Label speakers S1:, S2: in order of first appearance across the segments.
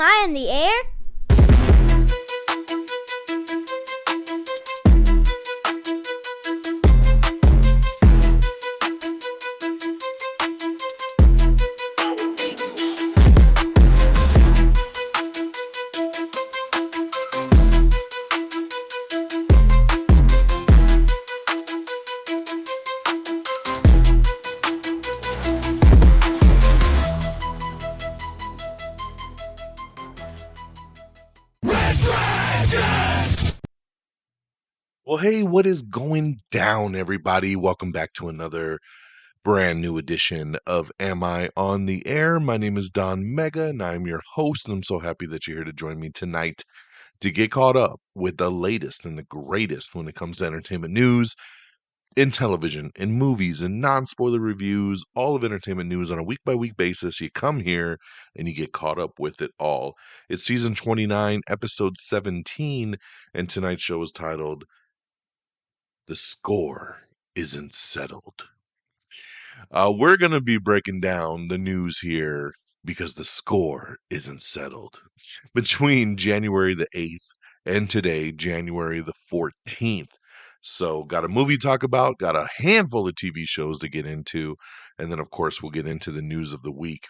S1: Am I in the air?
S2: Well, hey, what is going down, everybody? Welcome back to another brand new edition of Am I on the Air? My name is DONMEGA, and I'm your host, and I'm so happy that you're here to join me tonight to get caught up with the latest and the greatest when it comes to entertainment news in television, in movies, in non-spoiler reviews, all of entertainment news on a week-by-week basis. You come here and you get caught up with it all. It's season 29, episode 17, and tonight's show is titled The Score Isn't Settled. We're going to be breaking down the news here because the score isn't settled. Between January the 8th and today, January the 14th. So, got a movie to talk about, got a handful of TV shows to get into, and then, of course, we'll get into the news of the week.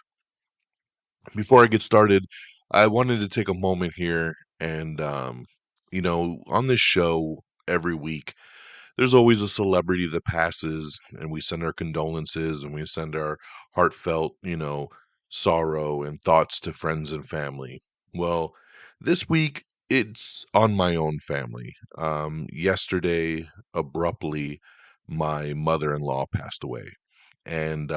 S2: Before I get started, I wanted to take a moment here and, on this show every week, there's always a celebrity that passes, and we send our condolences and we send our heartfelt, sorrow and thoughts to friends and family. Well, this week it's on my own family. Yesterday, abruptly, my mother-in-law passed away, and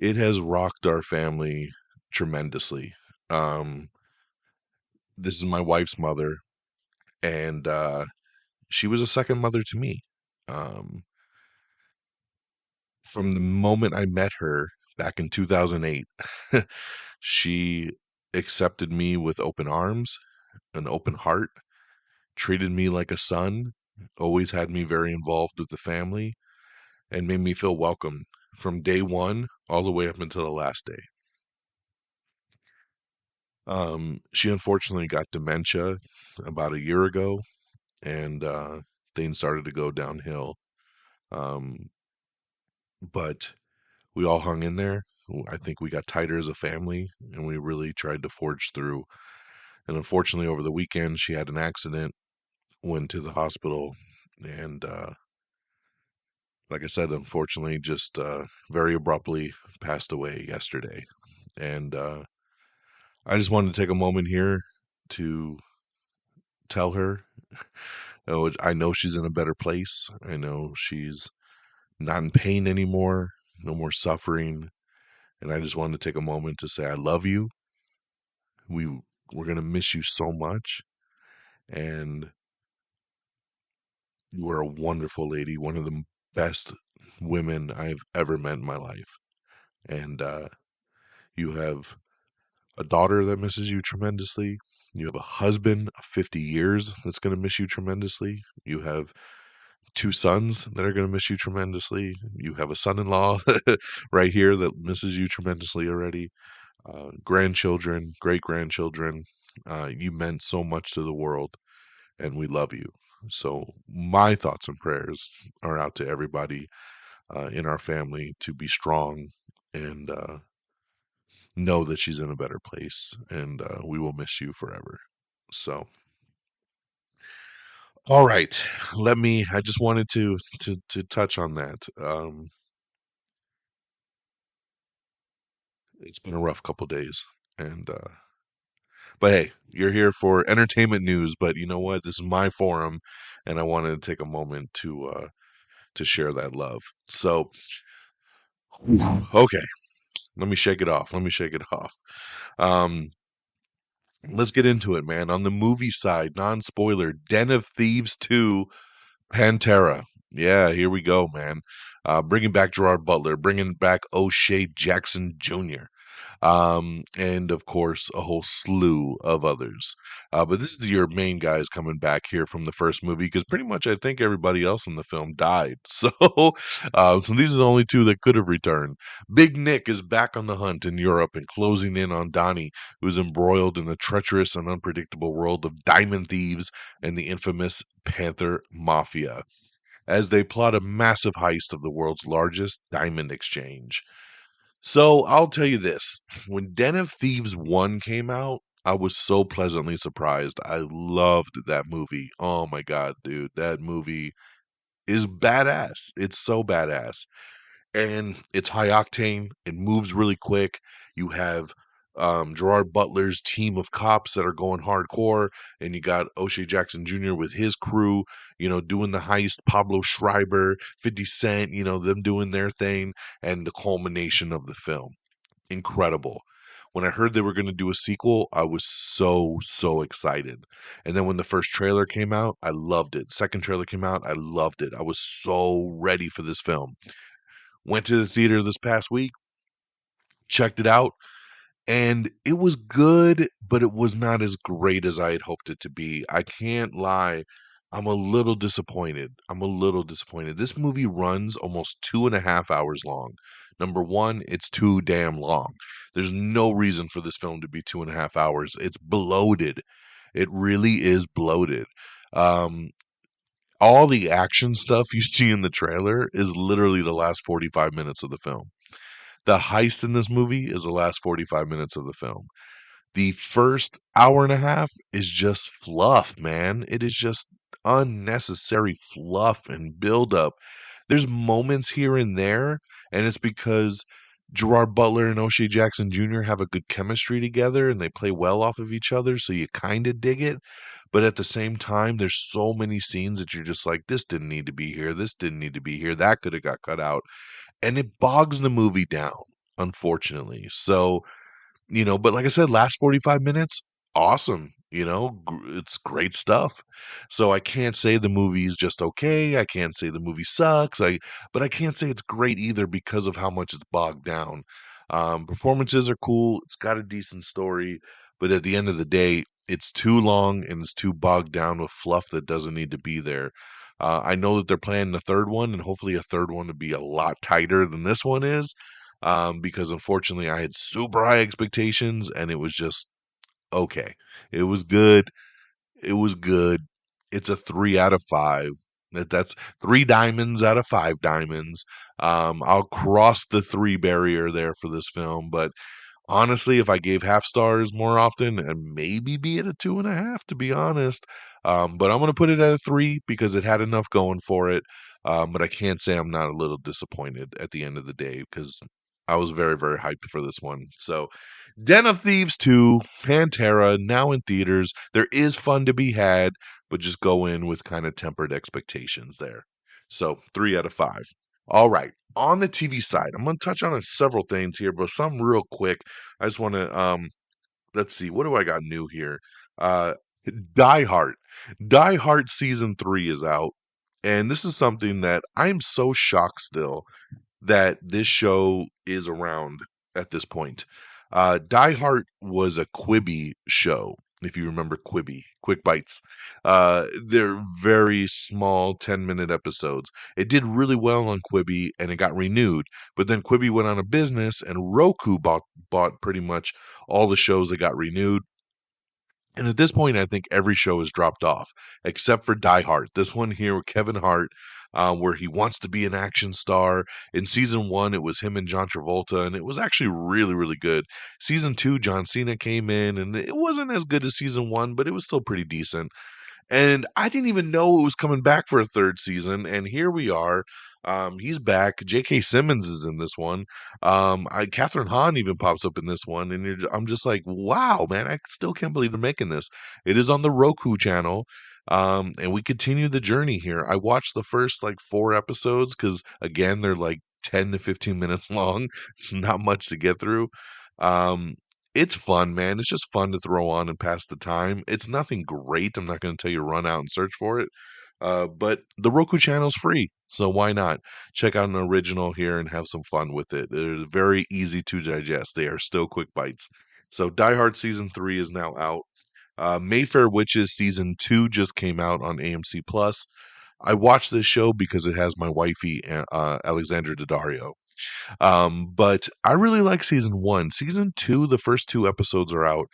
S2: it has rocked our family tremendously. Um, this is my wife's mother, and she was a second mother to me. Um, from the moment I met her back in 2008, she accepted me with open arms, an open heart, treated me like a son, always had me very involved with the family, and made me feel welcome from day one all the way up until the last day. She unfortunately got dementia about a year ago, and things started to go downhill. Um, but we all hung in there. I think we got tighter as a family, and we really tried to forge through. And unfortunately, over the weekend, she had an accident, went to the hospital, and like I said, unfortunately, just very abruptly passed away yesterday. And I just wanted to take a moment here to tell her, I know she's in a better place. I know she's not in pain anymore, no more suffering. And I just wanted to take a moment to say, I love you. We're going to miss you so much. And you are a wonderful lady, one of the best women I've ever met in my life. And you have a daughter that misses you tremendously. You have a husband of 50 years that's going to miss you tremendously. You have two sons that are going to miss you tremendously. You have a son-in-law right here that misses you tremendously already. Grandchildren, great-grandchildren. You meant so much to the world, and we love you. So my thoughts and prayers are out to everybody in our family to be strong and know that she's in a better place, and we will miss you forever. So, all right, I just wanted to touch on that. It's been a rough couple days, and but hey, you're here for entertainment news. But you know what? This is my forum, and I wanted to take a moment to share that love. So, okay, let me shake it off. Let me shake it off. Um, let's get into it, man. On the movie side, non-spoiler, Den of Thieves 2, Pantera. Yeah, here we go, man. Bringing back Gerard Butler, bringing back O'Shea Jackson Jr. and of course, a whole slew of others. But this is your main guys coming back here from the first movie because pretty much I think everybody else in the film died. So these are the only two that could have returned. Big Nick is back on the hunt in Europe and closing in on Donnie, who's embroiled in the treacherous and unpredictable world of diamond thieves and the infamous Panther Mafia as they plot a massive heist of the world's largest diamond exchange. So I'll tell you this: when Den of Thieves 1 came out, I was so pleasantly surprised. I loved that movie. Oh my God, dude, that movie is badass. It's so badass. And it's high octane. It moves really quick. You have Gerard Butler's team of cops that are going hardcore, and you got O'Shea Jackson Jr. with his crew, doing the heist. Pablo Schreiber, 50 Cent, them doing their thing, and the culmination of the film. Incredible. When I heard they were going to do a sequel, I was so excited. And then when the first trailer came out, I loved it. Second trailer came out, I loved it. I was so ready for this film. Went to the theater this past week, checked it out, and it was good, but it was not as great as I had hoped it to be. I can't lie. I'm a little disappointed. I'm a little disappointed. This movie runs almost 2.5 hours long. Number one, it's too damn long. There's no reason for this film to be 2.5 hours. It's bloated. It really is bloated. Um, all the action stuff you see in the trailer is literally the last 45 minutes of the film. The heist in this movie is the last 45 minutes of the film. The first hour and a half is just fluff, man. It is just unnecessary fluff and buildup. There's moments here and there, and it's because Gerard Butler and O'Shea Jackson Jr. have a good chemistry together and they play well off of each other, so you kind of dig it. But at the same time, there's so many scenes that you're just like, this didn't need to be here, this didn't need to be here, that could have got cut out. And it bogs the movie down, unfortunately. So, but like I said, last 45 minutes, awesome. It's great stuff. So I can't say the movie is just okay. I can't say the movie sucks. But I can't say it's great either because of how much it's bogged down. Performances are cool. It's got a decent story, but at the end of the day, it's too long and it's too bogged down with fluff that doesn't need to be there. I know that they're planning a third one, and hopefully a third one to be a lot tighter than this one is because unfortunately I had super high expectations and it was just okay. It was good. It was good. It's a 3 out of 5. That's 3 diamonds out of 5 diamonds. I'll cross the 3 barrier there for this film, but honestly, if I gave half stars more often, and maybe be at a 2.5, to be honest. But I'm going to put it at a 3 because it had enough going for it. But I can't say I'm not a little disappointed at the end of the day because I was very hyped for this one. So, Den of Thieves 2, Pantera, now in theaters. There is fun to be had, but just go in with kind of tempered expectations there. So, 3 out of 5. All right. On the TV side, I'm going to touch on several things here, but some real quick. I just want to let's see, what do I got new here? Uh Die Hard. Die Hard season 3 is out, and this is something that I'm so shocked still that this show is around at this point. Die Hard was a Quibi show, if you remember Quibi, Quick Bites. They're very small 10-minute episodes. It did really well on Quibi and it got renewed, but then Quibi went on a business and Roku bought pretty much all the shows that got renewed. And at this point, I think every show has dropped off except for Die Hard. This one here with Kevin Hart, where he wants to be an action star. In season 1, it was him and John Travolta, and it was actually really good. Season 2, John Cena came in, and it wasn't as good as season 1, but it was still pretty decent. And I didn't even know it was coming back for a third season, and here we are. He's back. J.K. Simmons is in this one. Catherine Hahn even pops up in this one, and I'm just like, wow, man! I still can't believe they're making this. It is on the Roku channel, and we continue the journey here. I watched the first like 4 episodes because again, they're like 10 to 15 minutes long. It's not much to get through. Um, it's fun, man. It's just fun to throw on and pass the time. It's nothing great. I'm not going to tell you to run out and search for it. But the Roku channel's free, so why not check out an original here and have some fun with it? They're very easy to digest. They are still quick bites. So Die Hard season 3 is now out. Mayfair Witches season 2 just came out on AMC Plus. I watched this show because it has my wifey, Alexandra Daddario. But I really like season 1. Season 2, the first 2 episodes are out,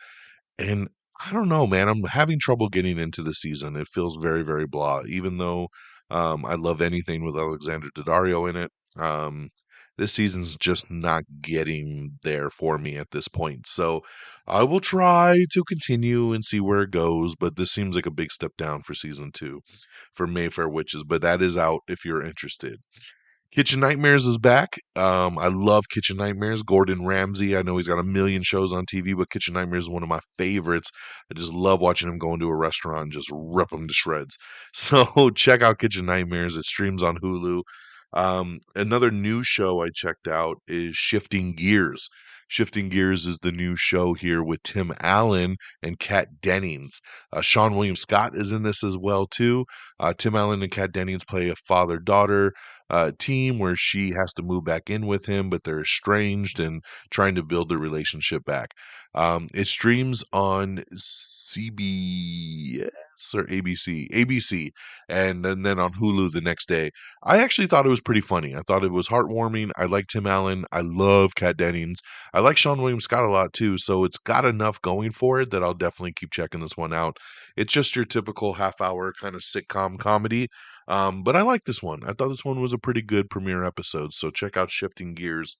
S2: and I don't know, man. I'm having trouble getting into the season. It feels very, very blah. Even though I love anything with Alexander Daddario in it, this season's just not getting there for me at this point. So I will try to continue and see where it goes. But this seems like a big step down for season 2 for Mayfair Witches. But that is out if you're interested. Kitchen Nightmares is back. I love Kitchen Nightmares. Gordon Ramsay. I know he's got a million shows on TV, but Kitchen Nightmares is one of my favorites. I just love watching him go into a restaurant and just rip them to shreds. So check out Kitchen Nightmares. It streams on Hulu. Another new show I checked out is Shifting Gears. Shifting Gears is the new show here with Tim Allen and Kat Dennings. Sean William Scott is in this as well too. Tim Allen and Kat Dennings play a father-daughter team where she has to move back in with him, but they're estranged and trying to build the relationship back. It streams on CBS or ABC, ABC, and then on Hulu the next day. I actually thought it was pretty funny. I thought it was heartwarming. I like Tim Allen. I love Kat Dennings. I like Sean William Scott a lot too, so it's got enough going for it that I'll definitely keep checking this one out. It's just your typical half-hour kind of sitcom comedy. But I like this one. I thought this one was a pretty good premiere episode, so check out Shifting Gears.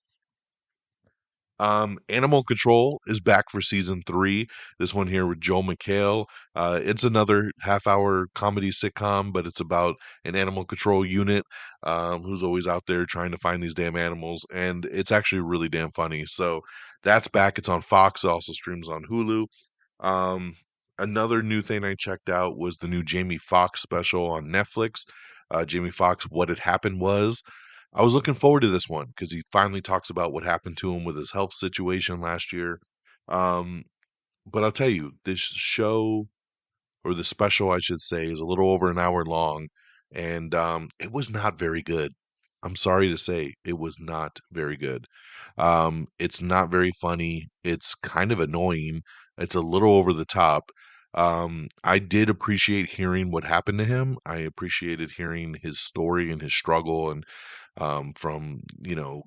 S2: Animal Control is back for season 3. This one here with Joel McHale. It's another half-hour comedy sitcom, but it's about an animal control unit who's always out there trying to find these damn animals, and it's actually really damn funny. So that's back. It's on Fox. It also streams on Hulu. Um, Another new thing I checked out was the new Jamie Foxx special on Netflix. Jamie Foxx, What Had Happened Was. I was looking forward to this one because he finally talks about what happened to him with his health situation last year. Um, but I'll tell you, this show or the special, I should say, is a little over an hour long, and it was not very good. I'm sorry to say, it was not very good. It's not very funny. It's kind of annoying. It's a little over the top. I did appreciate hearing what happened to him. I appreciated hearing his story and his struggle, and from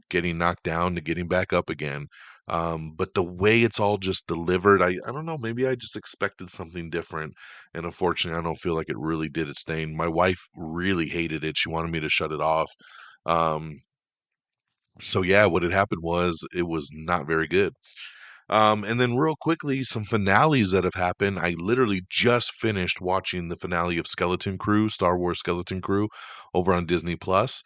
S2: getting knocked down to getting back up again. But the way it's all just delivered, I don't know, maybe I just expected something different. And unfortunately, I don't feel like it really did its thing. My wife really hated it. She wanted me to shut it off. Um, so yeah, what had happened was it was not very good. And then real quickly, some finales that have happened. I literally just finished watching the finale of Skeleton Crew, Star Wars Skeleton Crew, over on Disney Plus.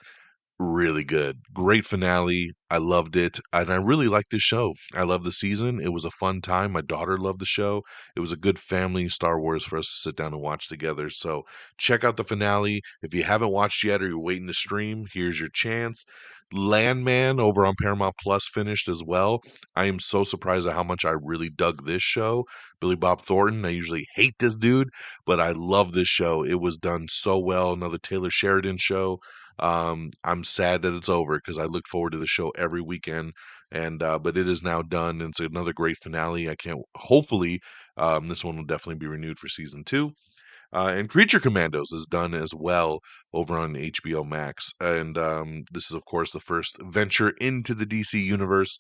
S2: Really good. Great finale. I loved it. And I really liked this show. I love the season. It was a fun time. My daughter loved the show. It was a good family Star Wars for us to sit down and watch together. So check out the finale. If you haven't watched yet or you're waiting to stream, here's your chance. Landman over on Paramount Plus finished as well. I am so surprised at how much I really dug this show. Billy Bob Thornton, I usually hate this dude, but I love this show. It was done so well. Another Taylor Sheridan show. I'm sad that it's over because I look forward to the show every weekend, and but it is now done. And it's another great finale. I can't. Hopefully, this one will definitely be renewed for season 2. And Creature Commandos is done as well over on HBO Max. And this is, of course, the first venture into the DC universe.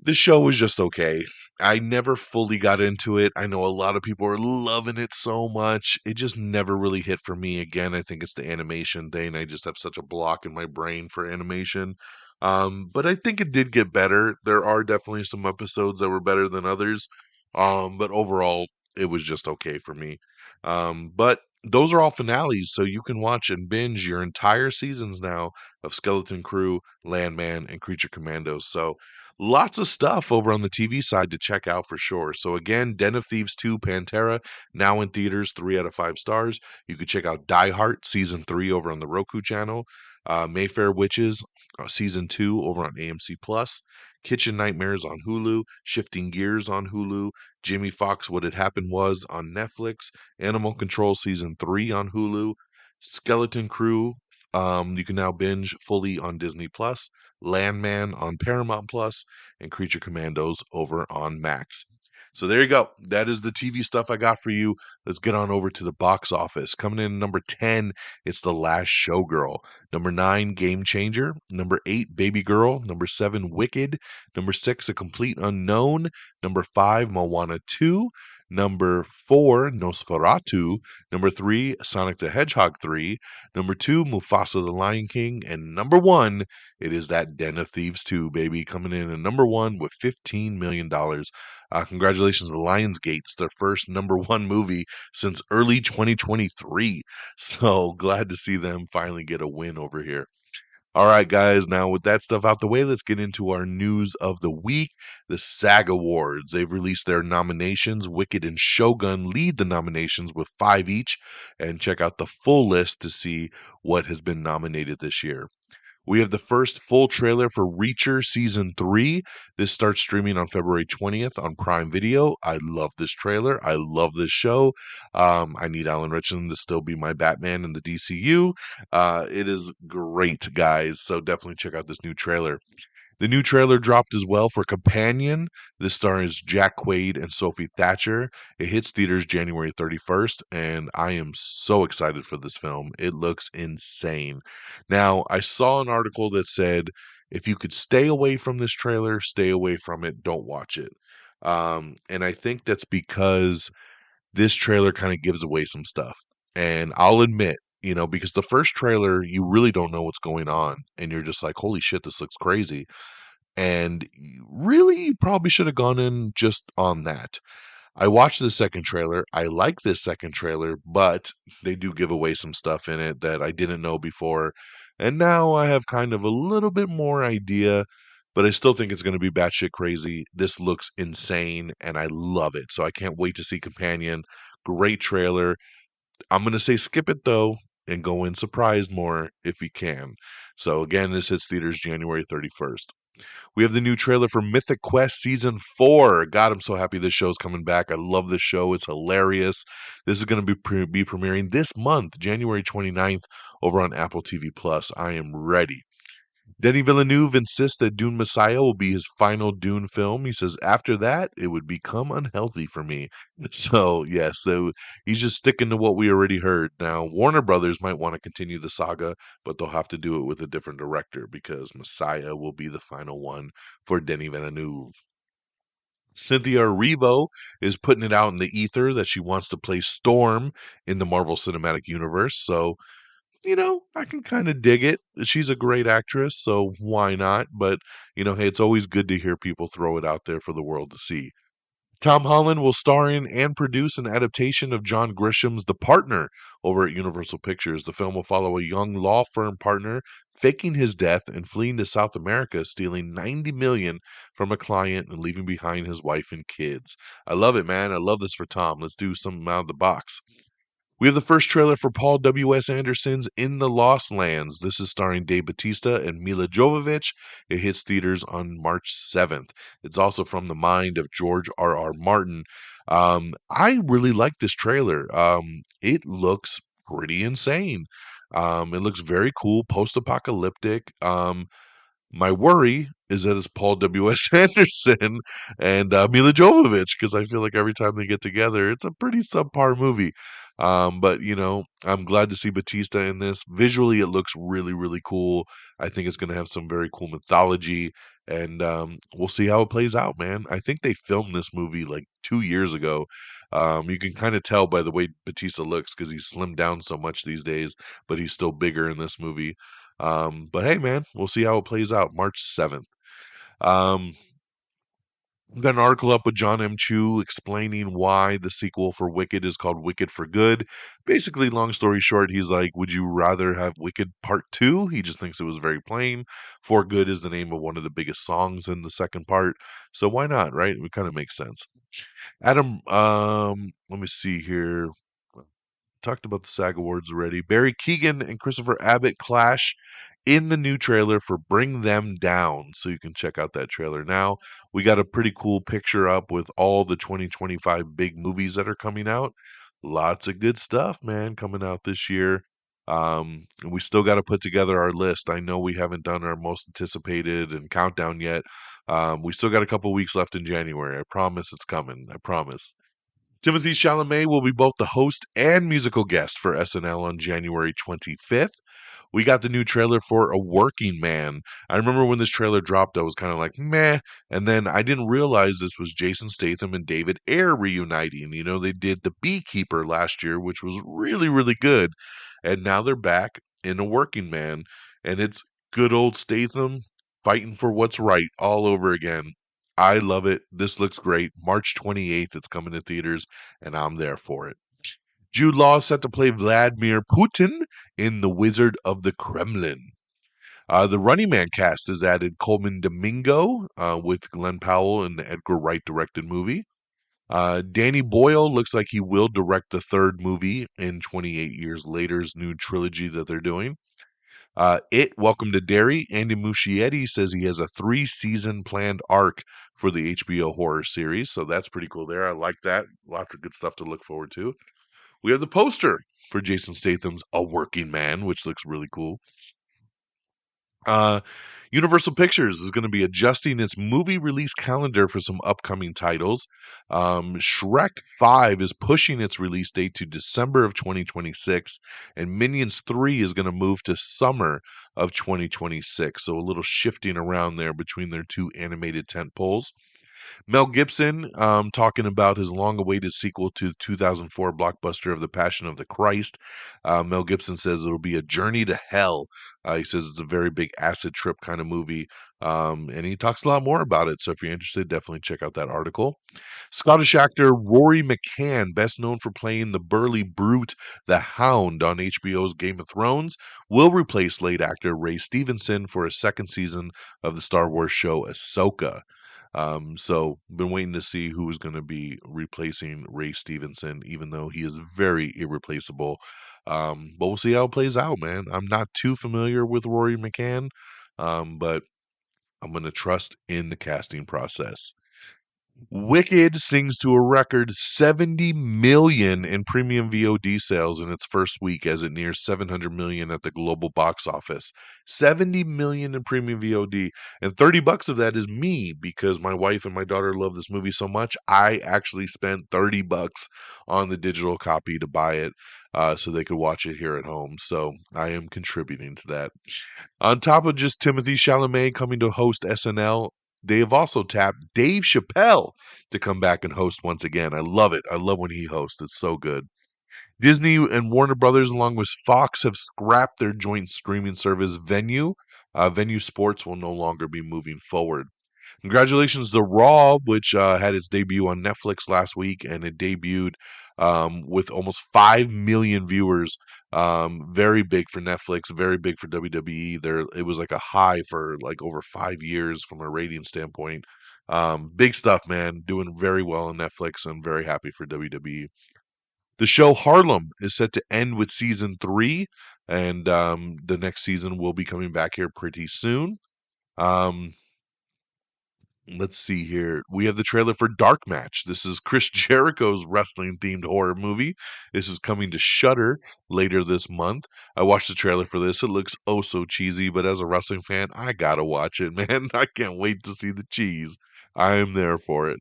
S2: The show was just okay. I never fully got into it. I know a lot of people are loving it so much. It just never really hit for me. Again, I think it's the animation thing. I just have such a block in my brain for animation. But I think it did get better. There are definitely some episodes that were better than others. But overall, it was just okay for me. But those are all finales, so you can watch and binge your entire seasons now of Skeleton Crew, Landman, and Creature Commandos. So lots of stuff over on the TV side to check out for sure. So again, Den of Thieves 2 Pantera, now in theaters, 3 out of 5 stars. You could check out Die Hard Season 3 over on the Roku channel. Mayfair Witches season 2 over on AMC Plus. Kitchen Nightmares on Hulu. Shifting Gears on Hulu. Jimmy Fox What Had Happened Was on Netflix. Animal Control season 3 on Hulu. Skeleton Crew. You can now binge fully on Disney Plus. Landman on Paramount Plus, and Creature Commandos over on Max. So there you go. That is the TV stuff I got for you. Let's get on over to the box office. Coming in number 10, it's The Last Showgirl. Number 9, Game Changer. Number 8, Baby Girl. Number 7, Wicked. Number 6, A Complete Unknown. Number 5, Moana 2. Number 4, Nosferatu. Number 3, Sonic the Hedgehog 3. Number 2, Mufasa the Lion King. And number 1, it is that Den of Thieves 2, baby, coming in at number 1 with $15 million. Congratulations to Lionsgate. It's their first number 1 movie since early 2023. So glad to see them finally get a win over here. All right, guys, now with that stuff out the way, let's get into our news of the week. The SAG Awards. They've released their nominations. Wicked and Shogun lead the nominations with 5 each. And check out the full list to see what has been nominated this year. We have the first full trailer for Reacher Season 3. This starts streaming on February 20th on Prime Video. I love this trailer. I love this show. I need Alan Ritchson to still be my Batman in the DCU. It is great, guys. So definitely check out this new trailer. The new trailer dropped as well for Companion. This stars Jack Quaid and Sophie Thatcher. It hits theaters January 31st, and I am so excited for this film. It looks insane. Now, I saw an article that said if you could stay away from this trailer, stay away from it, don't watch it. And I think that's because this trailer kind of gives away some stuff. And I'll admit, because the first trailer, you really don't know what's going on. And you're just like, holy shit, this looks crazy. And really, you probably should have gone in just on that. I watched the second trailer. I like this second trailer, but they do give away some stuff in it that I didn't know before. And now I have kind of a little bit more idea, but I still think it's going to be batshit crazy. This looks insane, and I love it. So I can't wait to see Companion. Great trailer. I'm going to say skip it, though, and go in surprised more if you can. So again, this hits theaters January 31st. We have the new trailer for Mythic Quest Season 4. God, I'm so happy this show's coming back. I love this show. It's hilarious. This is going to be premiering this month, January 29th, over on Apple TV+. I am ready. Denis Villeneuve insists that Dune Messiah will be his final Dune film. He says, after that, it would become unhealthy for me. So, yes, he's just sticking to what we already heard. Now, Warner Brothers might want to continue the saga, but they'll have to do it with a different director because Messiah will be the final one for Denis Villeneuve. Cynthia Erivo is putting it out in the ether that she wants to play Storm in the Marvel Cinematic Universe. So, I can kind of dig it. She's a great actress, so why not? But, hey, it's always good to hear people throw it out there for the world to see. Tom Holland will star in and produce an adaptation of John Grisham's The Partner over at Universal Pictures. The film will follow a young law firm partner faking his death and fleeing to South America, stealing $90 million from a client and leaving behind his wife and kids. I love it, man. I love this for Tom. Let's do something out of the box. We have the first trailer for Paul W.S. Anderson's In the Lost Lands. This is starring Dave Bautista and Mila Jovovich. It hits theaters on March 7th. It's also from the mind of George R.R. Martin. I really like this trailer. It looks pretty insane. It looks very cool, post-apocalyptic. My worry is that it's Paul W.S. Anderson and Mila Jovovich because I feel like every time they get together, it's a pretty subpar movie. But I'm glad to see Batista in this. Visually, it looks really, really cool. I think it's going to have some very cool mythology, and we'll see how it plays out, man. I think they filmed this movie like 2 years ago. You can kind of tell by the way Batista looks because he's slimmed down so much these days, but he's still bigger in this movie. But hey, man, we'll see how it plays out March 7th. Um, I've got an article up with John M. Chu explaining why the sequel for Wicked is called Wicked for Good. Basically, long story short, he's like, would you rather have Wicked Part 2? He just thinks it was very plain. For Good is the name of one of the biggest songs in the second part. So why not, right? It kind of makes sense. Adam, let me see here. Talked about the SAG Awards already. Barry Keoghan and Christopher Abbott clash in the new trailer for Bring Them Down. So you can check out that trailer now. We got a pretty cool picture up with all the 2025 big movies that are coming out. Lots of good stuff, man, coming out this year. And we still got to put together our list. I know we haven't done our most anticipated and countdown yet. We still got a couple weeks left in January. I promise it's coming. I promise. Timothy Chalamet will be both the host and musical guest for SNL on January 25th. We got the new trailer for A Working Man. I remember when this trailer dropped, I was kind of like, meh. And then I didn't realize this was Jason Statham and David Ayer reuniting. You know, they did The Beekeeper last year, which was really, really good. And now they're back in A Working Man. And it's good old Statham fighting for what's right all over again. I love it. This looks great. March 28th, it's coming to theaters, and I'm there for it. Jude Law is set to play Vladimir Putin in The Wizard of the Kremlin. The Running Man cast has added Coleman Domingo with Glenn Powell in the Edgar Wright directed movie. Danny Boyle looks like he will direct the third movie in 28 Years Later's new trilogy that they're doing. Welcome to Derry. Andy Muschietti says he has a 3-season planned arc for the HBO horror series, so that's pretty cool there. I like that. Lots of good stuff to look forward to. We have the poster for Jason Statham's A Working Man, which looks really cool. Uh, Universal Pictures is going to be adjusting its movie release calendar for some upcoming titles. Shrek 5 is pushing its release date to December of 2026, and Minions 3 is going to move to summer of 2026. So a little shifting around there between their two animated tentpoles. Mel Gibson talking about his long-awaited sequel to 2004 blockbuster of The Passion of the Christ. Mel Gibson says it'll be a journey to hell. He says it's a very big acid trip kind of movie, and he talks a lot more about it. So if you're interested, definitely check out that article. Scottish actor Rory McCann, best known for playing the burly brute, the Hound on HBO's Game of Thrones, will replace late actor Ray Stevenson for a second season of the Star Wars show Ahsoka. So been waiting to see who is going to be replacing Ray Stevenson, even though he is very irreplaceable. But we'll see how it plays out, man. I'm not too familiar with Rory McCann, but I'm going to trust in the casting process. Wicked sings to a record 70 million in premium VOD sales in its first week as it nears 700 million at the global box office. 70 million in premium VOD, and $30 of that is me because my wife and my daughter love this movie so much. I actually spent $30 on the digital copy to buy it so they could watch it here at home. So I am contributing to that. On top of just Timothy Chalamet coming to host SNL, they have also tapped Dave Chappelle to come back and host once again. I love it. I love when he hosts. It's so good. Disney and Warner Brothers, along with Fox, have scrapped their joint streaming service Venue. Venue Sports will no longer be moving forward. Congratulations to Raw, which had its debut on Netflix last week, and it debuted with almost 5 million viewers. Very big for Netflix, very big for WWE. It was like a high for like over 5 years from a rating standpoint. Big stuff, man. Doing very well on Netflix. I'm very happy for WWE. The show Harlem is set to end with season 3, and the next season will be coming back here pretty soon. Um, Let's see here. We have the trailer for Dark Match. This is Chris Jericho's wrestling themed horror movie. This is coming to Shudder later this month. I watched the trailer for this. It looks oh so cheesy, but as a wrestling fan, I gotta watch it, man. I can't wait to see the cheese. I am there for it.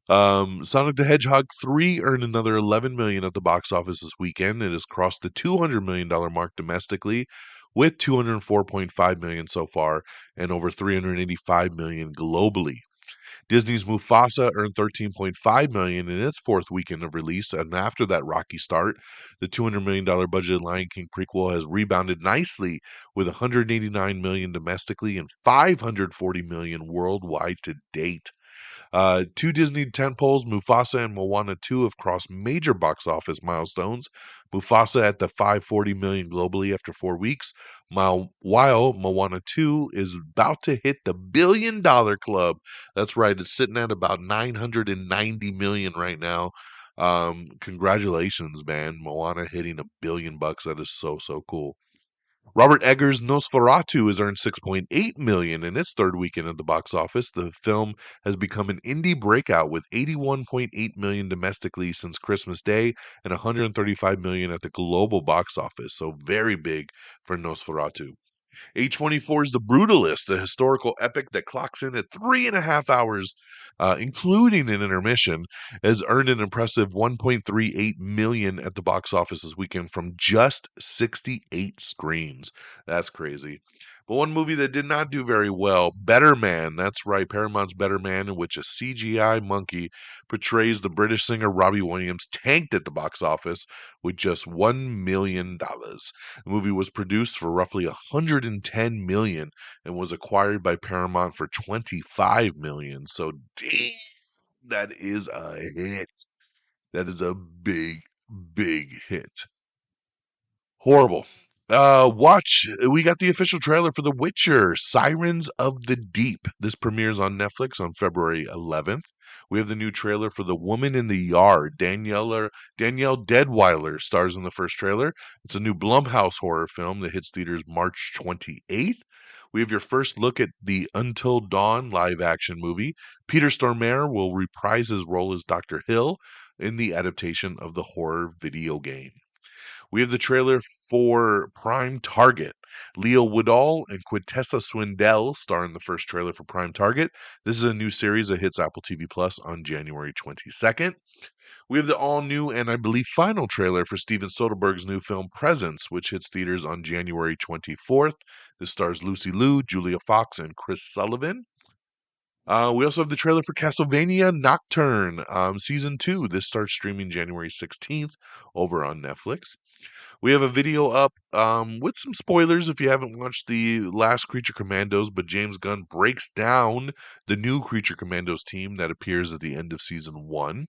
S2: Sonic the Hedgehog 3 earned another 11 million at the box office this weekend. It has crossed the $200 million mark domestically, with 204.5 million so far and over 385 million globally. Disney's Mufasa earned 13.5 million in its fourth weekend of release, and after that rocky start, the $200 million budgeted Lion King prequel has rebounded nicely with 189 million domestically and 540 million worldwide to date. Two Disney tentpoles, Mufasa and Moana 2, have crossed major box office milestones. Mufasa at the 540 million globally after 4 weeks, while Moana 2 is about to hit the $1 billion club. That's right, it's sitting at about 990 million right now. Congratulations, man. Moana hitting $1 billion. That is so, so cool. Robert Eggers' Nosferatu has earned 6.8 million in its third weekend at the box office. The film has become an indie breakout with 81.8 million domestically since Christmas Day and 135 million at the global box office. So very big for Nosferatu. A24's The Brutalist, a historical epic that clocks in at 3.5 hours, including an intermission, has earned an impressive 1.38 million at the box office this weekend from just 68 screens. That's crazy. But one movie that did not do very well, Better Man. That's right, Paramount's Better Man, in which a CGI monkey portrays the British singer Robbie Williams, tanked at the box office with just $1 million. The movie was produced for roughly 110 million and was acquired by Paramount for 25 million. So dang, that is a hit. That is a big, big hit. Horrible. We got the official trailer for The Witcher, Sirens of the Deep. This premieres on Netflix on February 11th. We have the new trailer for The Woman in the Yard. Danielle Deadweiler stars in the first trailer. It's a new Blumhouse horror film that hits theaters March 28th. We have your first look at the Until Dawn live action movie. Peter Stormare will reprise his role as Dr. Hill in the adaptation of the horror video game. We have the trailer for Prime Target. Leo Woodall and Quintessa Swindell star in the first trailer for Prime Target. This is a new series that hits Apple TV Plus on January 22nd. We have the all-new and I believe final trailer for Steven Soderbergh's new film Presence, which hits theaters on January 24th. This stars Lucy Liu, Julia Fox, and Chris Sullivan. We also have the trailer for Castlevania Nocturne, Season 2. This starts streaming January 16th over on Netflix. We have a video up with some spoilers if you haven't watched the last Creature Commandos, but James Gunn breaks down the new Creature Commandos team that appears at the end of Season 1.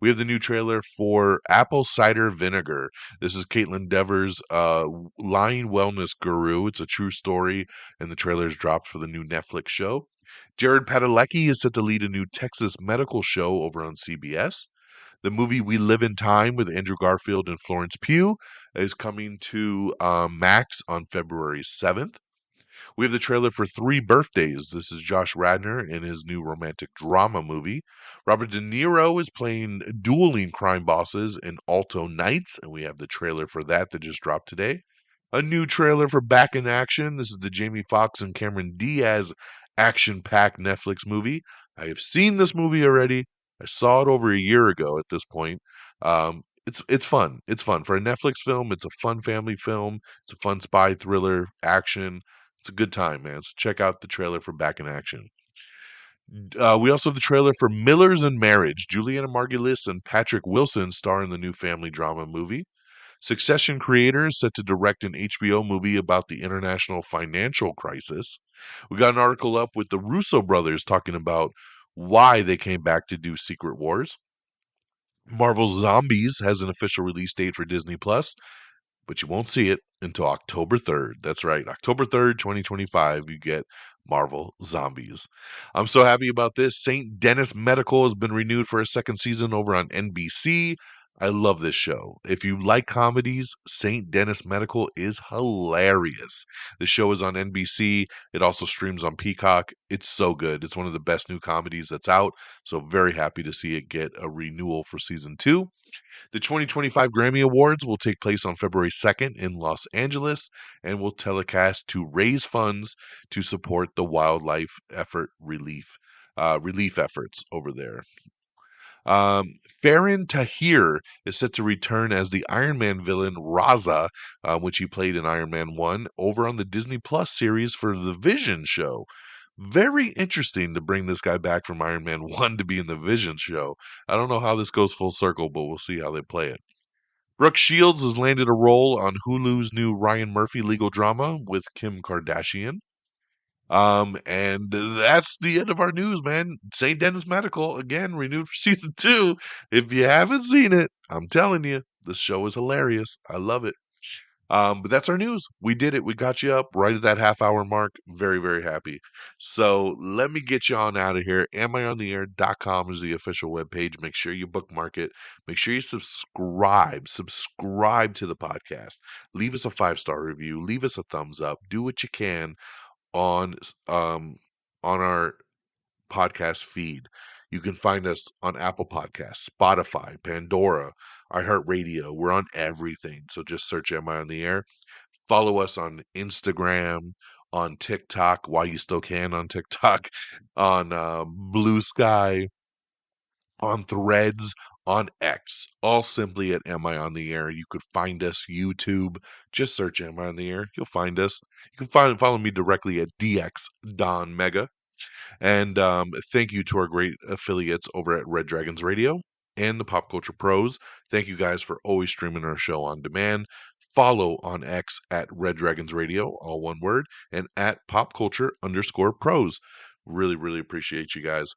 S2: We have the new trailer for Apple Cider Vinegar. This is Caitlin Devers' lying wellness guru. It's a true story, and the trailer is dropped for the new Netflix show. Jared Padalecki is set to lead a new Texas medical show over on CBS. The movie We Live in Time with Andrew Garfield and Florence Pugh is coming to Max on February 7th. We have the trailer for Three Birthdays. This is Josh Radnor in his new romantic drama movie. Robert De Niro is playing dueling crime bosses in Alto Nights, and we have the trailer for that just dropped today. A new trailer for Back in Action. This is the Jamie Foxx and Cameron Diaz action-packed Netflix movie. I have seen this movie already. I saw it over a year ago at this point. It's fun. It's fun for a Netflix film. It's a fun family film. It's a fun spy thriller action. It's a good time, man. So check out the trailer for Back in Action. We also have the trailer for Millers in Marriage. Juliana Margulies and Patrick Wilson star in the new family drama movie. Succession creator is set to direct an HBO movie about the international financial crisis. We got an article up with the Russo brothers talking about why they came back to do Secret Wars. Marvel's Zombies has an official release date for Disney Plus, but you won't see it until October 3rd. That's right, October 3rd, 2025, you get Marvel Zombies. I'm so happy about this. St. Denis Medical has been renewed for a second season over on NBC. I love this show. If you like comedies, St. Denis Medical is hilarious. The show is on NBC. It also streams on Peacock. It's so good. It's one of the best new comedies that's out. So very happy to see it get a renewal for season 2. The 2025 Grammy Awards will take place on February 2nd in Los Angeles and will telecast to raise funds to support the wildlife relief efforts over there. Farhan Tahir is set to return as the Iron Man villain Raza, which he played in Iron Man 1, over on the Disney Plus series for the Vision show. Very interesting to bring this guy back from Iron Man 1 to be in the Vision show. I don't know how this goes full circle, but we'll see how they play it. Brooke Shields has landed a role on Hulu's new Ryan Murphy legal drama with Kim Kardashian. And that's the end of our news, man. St. Denis Medical, again, renewed for season 2. If you haven't seen it, I'm telling you, the show is hilarious. I love it. But that's our news. We did it. We got you up right at that half hour mark. Very, very happy. So let me get you on out of here. AmIOnTheAir.com is the official webpage. Make sure you bookmark it. Make sure you subscribe. Subscribe to the podcast. Leave us a 5-star review. Leave us a thumbs up. Do what you can on um on our podcast feed. You can find us on Apple Podcasts, Spotify, Pandora, iHeartRadio. We're on everything. So just search Am I on the Air? Follow us on Instagram, on TikTok, while you still can on TikTok, on Blue Sky, on Threads, on X, all simply at Am I on the Air? You could find us YouTube. Just search Am I on the Air? You'll find us. You can follow me directly at DX Don Mega. And thank you to our great affiliates over at Red Dragons Radio and the Pop Culture Pros. Thank you guys for always streaming our show on demand. Follow on X at Red Dragons Radio, all one word, and at Pop Culture_Pros. Really, really appreciate you guys.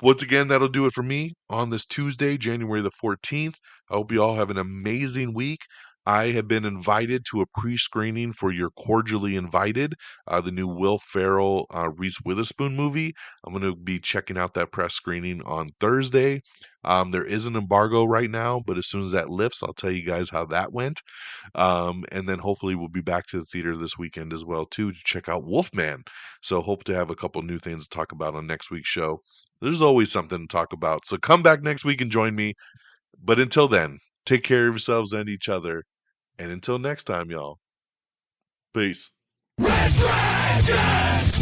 S2: Once again, that'll do it for me on this Tuesday, January the 14th. I hope you all have an amazing week. I have been invited to a pre-screening for You're Cordially Invited, the new Will Ferrell, Reese Witherspoon movie. I'm going to be checking out that press screening on Thursday. There is an embargo right now, but as soon as that lifts, I'll tell you guys how that went. And then hopefully we'll be back to the theater this weekend as well, too, to check out Wolfman. So hope to have a couple new things to talk about on next week's show. There's always something to talk about. So come back next week and join me. But until then, take care of yourselves and each other. And until next time, y'all. Peace. Red Dragon!